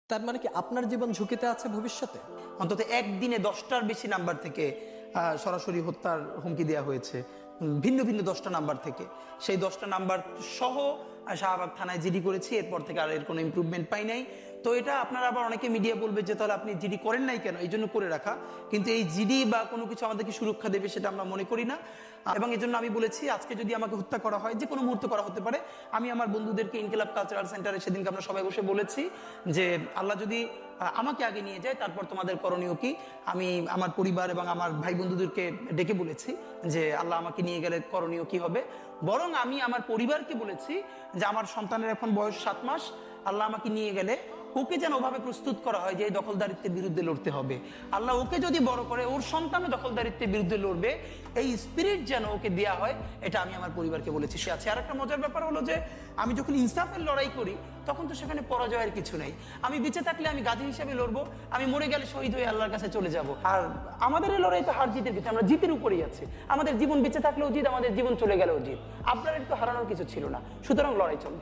তার মানে কি আপনার জীবন ঝুঁকিতে আছে ভবিষ্যতে? অন্তত একদিনে 10টার বেশি নাম্বার থেকে সরাসরি হত্যার হুমকি দেওয়া হয়েছে, ভিন্ন ভিন্ন 10টা নাম্বার থেকে। সেই 10টা নাম্বার সহ শাহবাগ থানায় জিডি করেছি, এরপর থেকে আর এর কোনো ইমপ্রুভমেন্ট পাই নাই। তো এটা আপনারা আবার অনেকে মিডিয়া বলবে যে তাহলে আপনি জিডি করেন নাই কেন, এই জন্য করে রাখা। কিন্তু এই জিডি বা কোনো কিছু আমাদেরকে সুরক্ষা দেবে সেটা আমরা মনে করি না। এবং এই জন্য আমি বলেছি আজকে যদি আমাকে হত্যা করা হয়, যে কোনো মুহূর্তে করা হতে পারে। আমি আমার বন্ধুদেরকে ইনকিলাব কালচারাল সেন্টারে সেদিনকে আমরা সবাই বসে বলেছি যে আল্লাহ যদি আমাকে আগে নিয়ে যায় তারপর তোমাদের করণীয় কি। আমি আমার পরিবার এবং আমার ভাই বন্ধুদেরকে ডেকে বলেছি যে আল্লাহ আমাকে নিয়ে গেলে করণীয় কি হবে। বরং আমি আমার পরিবারকে বলেছি যে আমার সন্তানের এখন বয়স 7 মাস, আল্লাহ আমাকে নিয়ে গেলে ওকে যেন ওভাবে প্রস্তুত করা হয় যে এই দখলদারিত্বের বিরুদ্ধে লড়তে হবে। আল্লাহ ওকে যদি বড় করে ওর সন্তানও দখলদারিত্বের বিরুদ্ধে লড়বে, এই স্পিরিট যেন ওকে দেওয়া হয়, এটা আমি আমার পরিবারকে বলেছি। সে আছে আর একটা মজার ব্যাপার হলো যে আমি যখন ইনসাফের লড়াই করি তখন তো সেখানে পরাজয়ের কিছু নেই। আমি বেঁচে থাকলে আমি গাজী হিসেবে লড়বো, আমি মরে গেলে শহীদ হয়ে আল্লাহর কাছে চলে যাব। আর আমাদের এই লড়াই তো হার জিতের কিছু, আমরা জিতের উপরেই আছি। আমাদের জীবন বেঁচে থাকলেও জিত, আমাদের জীবন চলে গেলেও জিত। আপনার তো হারানোর কিছু ছিল না, সুতরাং লড়াই চলবে।